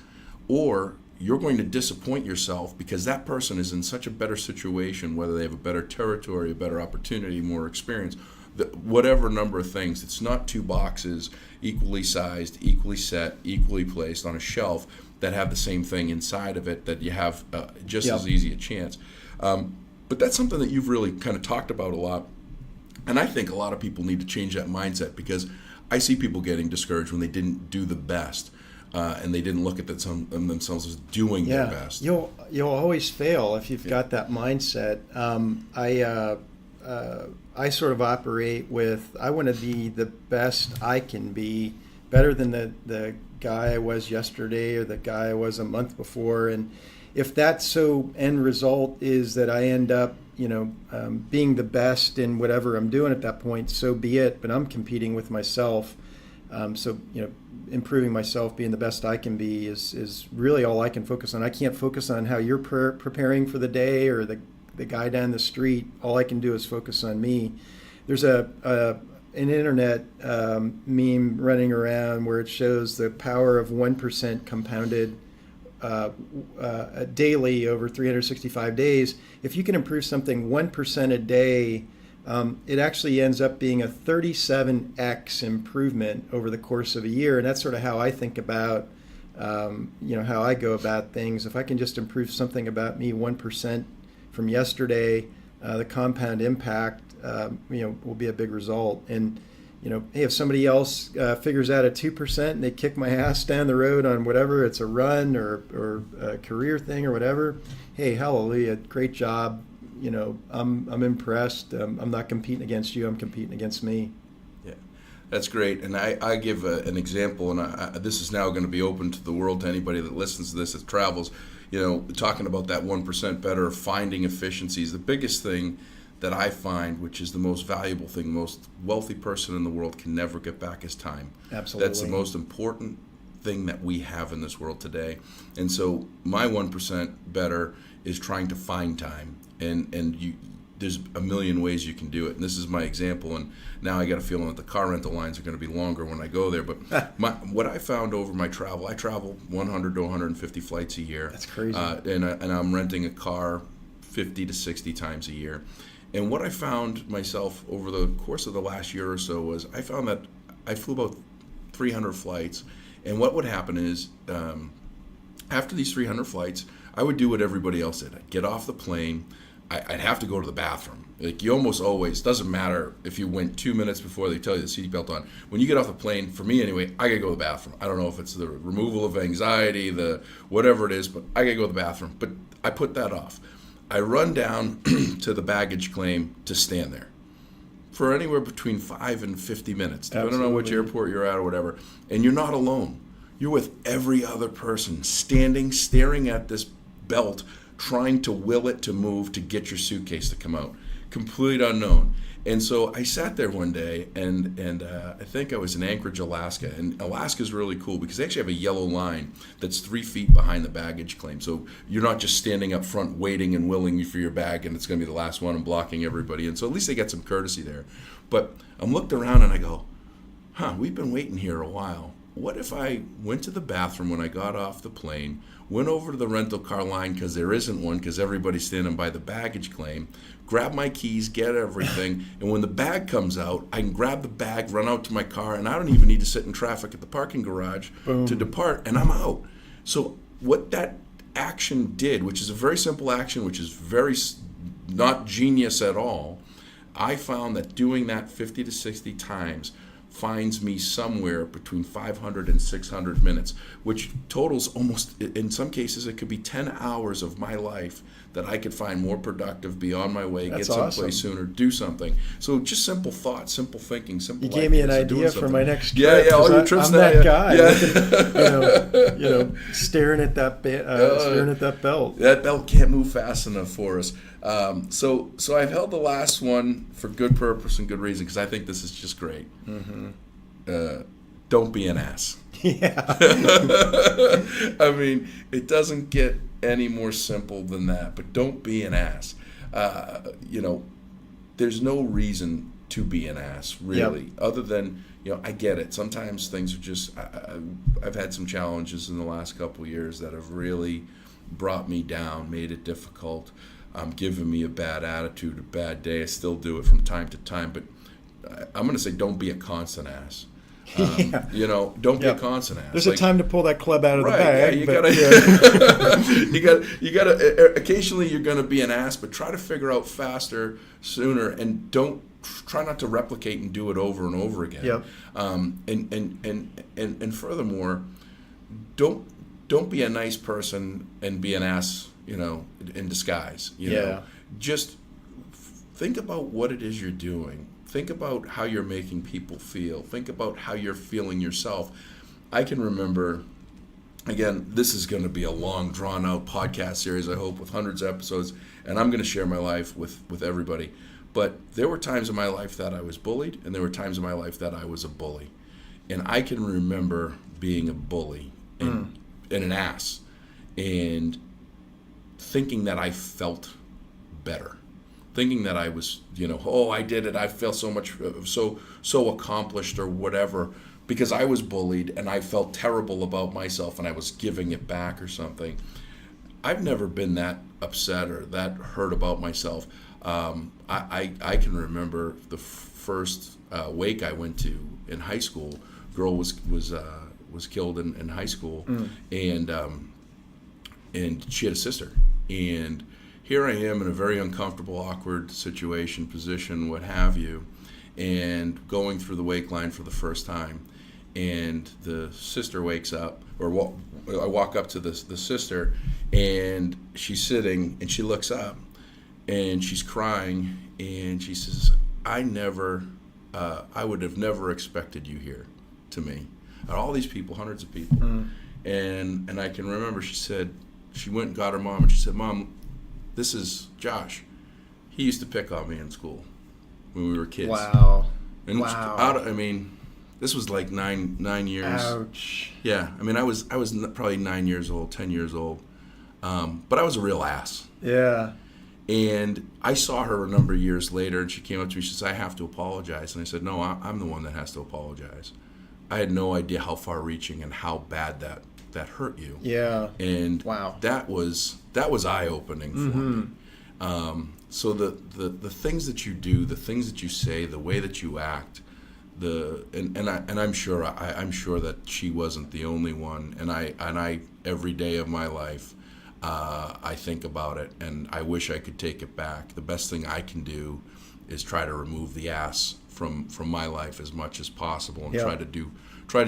or you're going to disappoint yourself because that person is in such a better situation, whether they have a better territory, a better opportunity, more experience, whatever number of things. It's not two boxes equally sized, equally set, equally placed on a shelf that have the same thing inside of it, that you have just as easy a chance. But that's something that you've really kind of talked about a lot. And I think a lot of people need to change that mindset, because I see people getting discouraged when they didn't do the best, and they didn't look at themselves as doing their best. You'll always fail if you've got that mindset. I sort of operate with, I want to be the best I can be, better than the guy I was yesterday or the guy I was a month before. And if that end result is that I end up, being the best in whatever I'm doing at that point, so be it. But I'm competing with myself. Improving myself, being the best I can be is really all I can focus on. I can't focus on how you're preparing for the day or the guy down the street. All I can do is focus on me. There's an internet meme running around where it shows the power of 1% compounded daily over 365 days. If you can improve something 1% a day, it actually ends up being a 37x improvement over the course of a year. And that's sort of how I think about, how I go about things. If I can just improve something about me 1% from yesterday, the compound impact, will be a big result. And, hey, if somebody else figures out a 2% and they kick my ass down the road on whatever, it's a run or a career thing or whatever, hey, hallelujah, great job. I'm impressed. I'm not competing against you. I'm competing against me. Yeah, that's great. And I give an example, and this is now going to be open to the world, to anybody that listens to this, that travels. Talking about that 1% better, finding efficiencies. The biggest thing that I find, which is the most valuable thing, the most wealthy person in the world can never get back, is time. Absolutely. That's the most important thing that we have in this world today. And so my 1% better is trying to find time. And there's a million ways you can do it. And this is my example. And now I got a feeling that the car rental lines are going to be longer when I go there. But what I found over my travel, I travel 100 to 150 flights a year. That's crazy. And I'm renting a car 50 to 60 times a year. And what I found myself over the course of the last year or so was I found that I flew about 300 flights. And what would happen is after these 300 flights, I would do what everybody else did. I'd get off the plane. I'd have to go to the bathroom. Like, you almost always, doesn't matter if you went 2 minutes before they tell you the seatbelt on. When you get off the plane, for me anyway, I gotta go to the bathroom. I don't know if it's the removal of anxiety, the whatever it is, but I gotta go to the bathroom. But I put that off. I run down to the baggage claim to stand there for anywhere between 5 and 50 minutes, depending on which airport you're at or whatever. And you're not alone. You're with every other person standing, staring at this belt, trying to will it to move to get your suitcase to come out. Complete unknown. And so I sat there one day, and I think I was in Anchorage, Alaska. And Alaska's really cool because they actually have a yellow line that's 3 feet behind the baggage claim. So you're not just standing up front waiting and willing for your bag, and it's going to be the last one and blocking everybody. And so at least they got some courtesy there. But I'm looked around and I go, we've been waiting here a while. What if I went to the bathroom when I got off the plane, went over to the rental car line because there isn't one because everybody's standing by the baggage claim, grab my keys, get everything, and when the bag comes out, I can grab the bag, run out to my car, and I don't even need to sit in traffic at the parking garage to depart, and I'm out. So what that action did, which is a very simple action, which is very not genius at all, I found that doing that 50 to 60 times finds me somewhere between 500 and 600 minutes, which totals almost, in some cases, it could be 10 hours of my life that I could find more productive, be on my way, That's get someplace awesome. Sooner, do something. So just simple thoughts, simple thinking, simple You gave me an ideas of doing idea for something. my next Yeah, trip. all your trips I'm now, that yeah. guy. Yeah. Looking, staring at that staring at that belt. That belt can't move fast enough for us. So I've held the last one for good purpose and good reason because I think this is just great. Don't be an ass. Yeah. I mean, it doesn't get any more simple than that. But don't be an ass. There's no reason to be an ass, really, other than, I get it. Sometimes things are just, I've had some challenges in the last couple of years that have really brought me down, made it difficult, given me a bad attitude, a bad day. I still do it from time to time, but I'm going to say don't be a constant ass. Don't be a constant ass. There's a time to pull that club out of the bag. You gotta. Occasionally, you're gonna be an ass, but try to figure out faster, sooner, and try not to replicate and do it over and over again. Yep. And furthermore, don't be a nice person and be an ass. In disguise. Just think about what it is you're doing. Think about how you're making people feel. Think about how you're feeling yourself. I can remember, again, this is going to be a long, drawn-out podcast series, I hope, with hundreds of episodes, and I'm going to share my life with everybody. But there were times in my life that I was bullied, and there were times in my life that I was a bully. And I can remember being a bully and an ass and thinking that I felt better. Thinking that I was, I did it. I felt so much, so accomplished or whatever, because I was bullied and I felt terrible about myself and I was giving it back or something. I've never been that upset or that hurt about myself. I can remember the first wake I went to in high school. Girl was killed in high school, and she had a sister, and here I am in a very uncomfortable, awkward situation, position, what have you, and going through the wake line for the first time. And the sister wakes up, or I walk up to the sister, and she's sitting, and she looks up, and she's crying, and she says, I would have never expected you here to me. And all these people, hundreds of people. And I can remember she went and got her mom, and she said, Mom, this is Josh. He used to pick on me in school when we were kids. Wow. And this was like nine years. Ouch. Yeah. I was probably 9 years old, 10 years old. But I was a real ass. Yeah. And I saw her a number of years later, and she came up to me. She says, I have to apologize. And I said, no, I'm the one that has to apologize. I had no idea how far-reaching and how bad that hurt you. Yeah. And wow. that was eye-opening for me. So the things that you do, the things that you say, the way that you act, I'm sure that she wasn't the only one. And I every day of my life, I think about it, and I wish I could take it back. The best thing I can do is try to remove the ass from my life as much as possible, and try to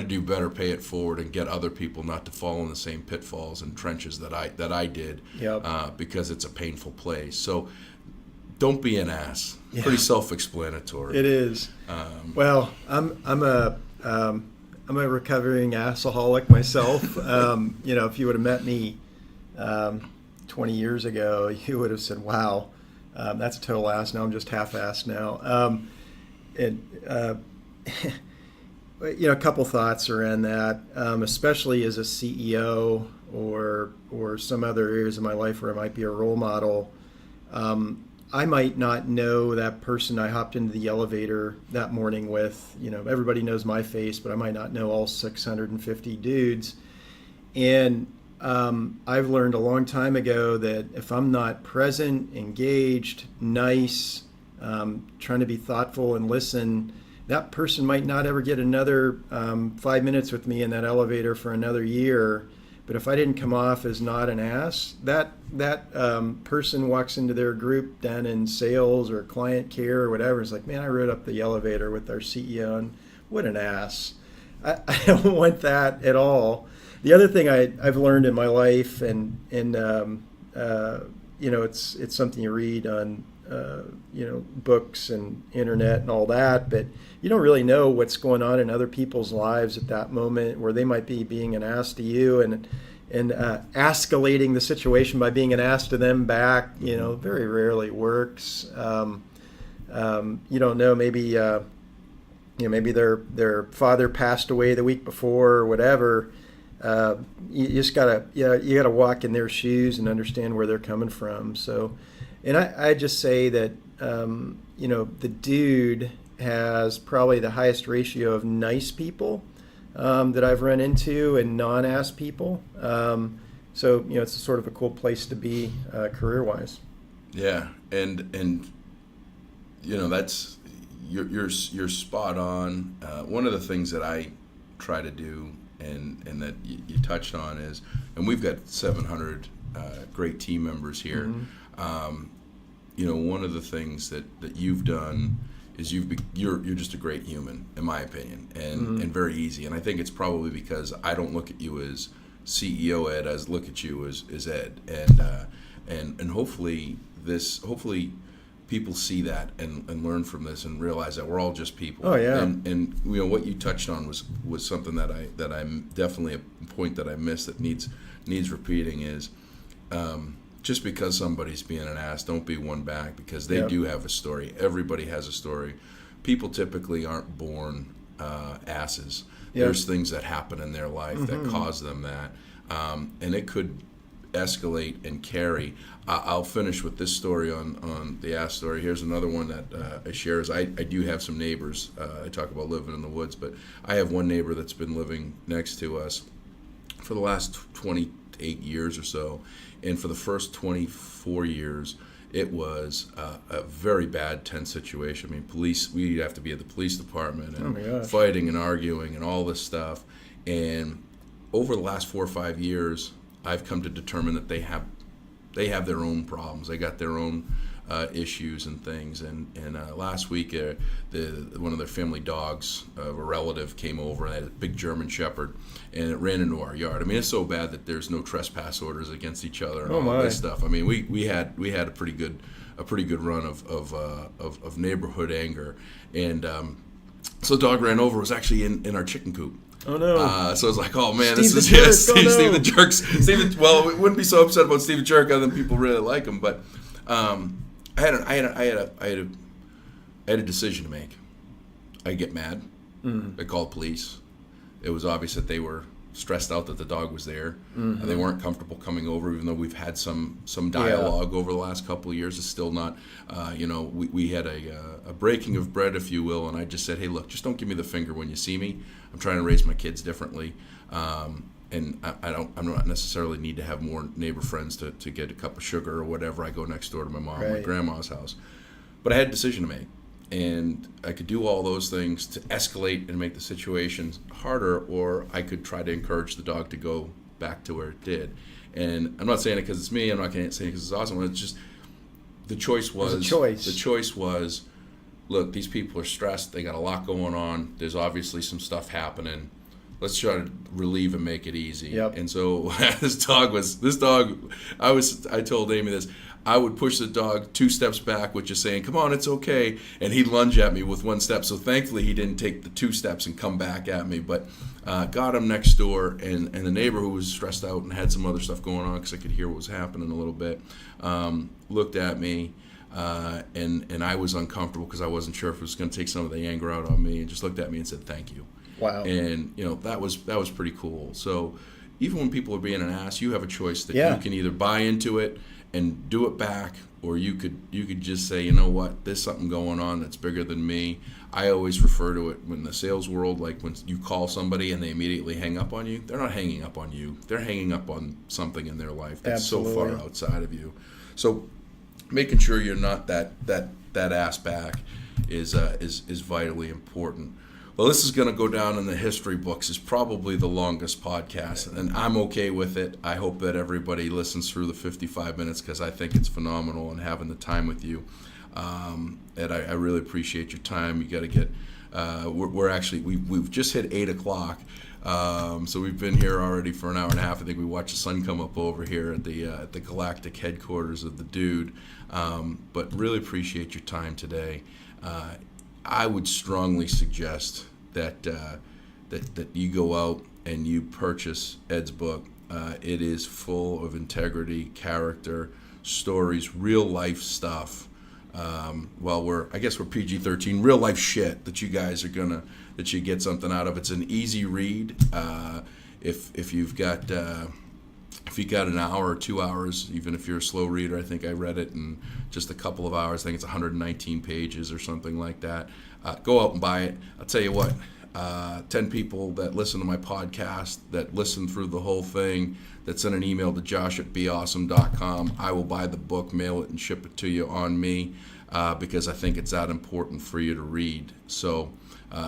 do better, pay it forward, and get other people not to fall in the same pitfalls and trenches that I did, because it's a painful place. So don't be an ass. Yeah. Pretty self-explanatory. It is. Well, I'm a recovering assaholic myself. If you would have met me 20 years ago, you would have said, "Wow, that's a total ass." Now I'm just half-assed now. A couple thoughts around that, especially as a CEO or some other areas of my life where I might be a role model. I might not know that person I hopped into the elevator that morning with. Everybody knows my face, but I might not know all 650 dudes. And I've learned a long time ago that if I'm not present, engaged, nice, trying to be thoughtful and listen, that person might not ever get another 5 minutes with me in that elevator for another year. But if I didn't come off as not an ass, that person walks into their group down in sales or client care or whatever. It's like, man, I rode up the elevator with our CEO, and what an ass. I don't want that at all. The other thing I've learned in my life, and it's something you read on books and internet and all that, but you don't really know what's going on in other people's lives at that moment, where they might be being an ass to you and escalating the situation by being an ass to them back. Very rarely works. You don't know, maybe maybe their father passed away the week before or whatever. You just gotta walk in their shoes and understand where they're coming from. So, and I just say that the dude has probably the highest ratio of nice people that I've run into and non-ass people. So it's sort of a cool place to be career-wise. Yeah, and that's you're spot on. One of the things that I try to do, and that you touched on, is, and we've got 700 great team members here. One of the things that you've done is you're just a great human, in my opinion, and very easy. And I think it's probably because I don't look at you as CEO Ed, I look at you as Ed, and hopefully people see that and learn from this and realize that we're all just people. Oh yeah. And what you touched on was something that I'm definitely a point that I missed that needs repeating is. Just because somebody's being an ass, don't be one back, because they do have a story. Everybody has a story. People typically aren't born asses. There's things that happen in their life that cause them that. And it could escalate and carry. I'll finish with this story on the ass story. Here's another one that I share. Is I do have some neighbors. I talk about living in the woods, but I have one neighbor that's been living next to us for the last 28 years or so. And for the first 24 years, it was a very bad, tense situation. I mean, we'd have to be at the police department and fighting and arguing and all this stuff. And over the last 4 or 5 years, I've come to determine that they have their own problems. They got their own issues and things. And last week, one of their family dogs, a relative, came over and had a big German Shepherd, and it ran into our yard. I mean, it's so bad that there's no trespass orders against each other and all this stuff. I mean, we had a pretty good run of neighborhood anger, and so the dog ran over. Was actually in our chicken coop. Oh no! So I was like, oh man, Steve this is Steve the Jerk. Well, we wouldn't be so upset about Steve the Jerk other than people really like him, but I had a decision to make. I get mad. I called police. It was obvious that they were stressed out that the dog was there, and they weren't comfortable coming over, even though we've had some dialogue over the last couple of years. It's still not, we had a breaking of bread, if you will, and I just said, hey, look, just don't give me the finger when you see me. I'm trying to raise my kids differently, and I'm not necessarily need to have more neighbor friends to get a cup of sugar or whatever. I go next door to my mom or my grandma's house, but I had a decision to make. And I could do all those things to escalate and make the situation harder, or I could try to encourage the dog to go back to where it did. And I'm not saying it because it's me. I'm not saying it because it's awesome. It's just the choice was. The choice was, look, these people are stressed. They got a lot going on. There's obviously some stuff happening. Let's try to relieve and make it easy. Yep. And so I told Amy this. I would push the dog 2 steps back, which is saying, come on, it's okay. And he'd lunge at me with 1 step. So thankfully he didn't take the 2 steps and come back at me. But got him next door, and the neighbor who was stressed out and had some other stuff going on because I could hear what was happening a little bit, looked at me. And I was uncomfortable because I wasn't sure if it was going to take some of the anger out on me, and just looked at me and said, thank you. Wow. And, that was pretty cool. So even when people are being an ass, you have a choice that Yeah. you can either buy into it and do it back, or you could just say, you know what, there's something going on that's bigger than me. I always refer to it in the sales world, like when you call somebody and they immediately hang up on you, they're not hanging up on you. They're hanging up on something in their life that's so far outside of you. So making sure you're not that ass back is vitally important. Well, this is going to go down in the history books as probably the longest podcast, and I'm okay with it. I hope that everybody listens through the 55 minutes because I think it's phenomenal and having the time with you. And I really appreciate your time. You got to get. We've just hit 8 o'clock, so we've been here already for an hour and a half. I think we watched the sun come up over here at the galactic headquarters of the Dude. But really appreciate your time today. I would strongly suggest that you go out and you purchase Ed's book. It is full of integrity, character, stories, real life stuff. We're PG-13, real life shit that you guys are that you get something out of. It's an easy read. If you've got an hour or 2 hours, even if you're a slow reader, I think I read it in just a couple of hours. I think it's 119 pages or something like that. Go out and buy it. I'll tell you what, 10 people that listen to my podcast, that listen through the whole thing, that send an email to josh@beawesome.com, I will buy the book, mail it, and ship it to you on me because I think it's that important for you to read. So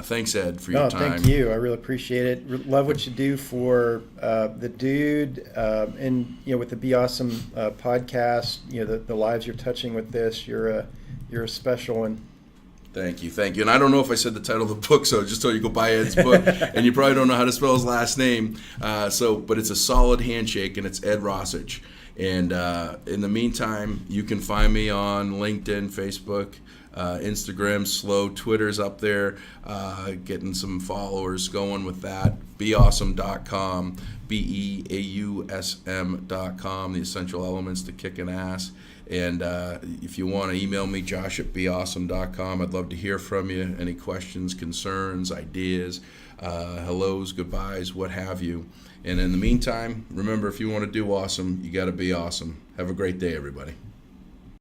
thanks, Ed, for your time. Thank you. I really appreciate it. Love what you do for the Dude, and with the Be Awesome podcast. The lives you're touching with this. You're a special one. Thank you. And I don't know if I said the title of the book, so just so you go buy Ed's book, and you probably don't know how to spell his last name. But it's a solid handshake, and it's Ed Roshitsh. And in the meantime, you can find me on LinkedIn, Facebook, Instagram, slow. Twitter's up there, getting some followers going with that. Beawesome.com, BEAUSM.com, the essential elements to kicking ass. And if you want to email me, josh@beawesome.com. I'd love to hear from you. Any questions, concerns, ideas, hellos, goodbyes, what have you. And in the meantime, remember, if you want to do awesome, you got to be awesome. Have a great day, everybody.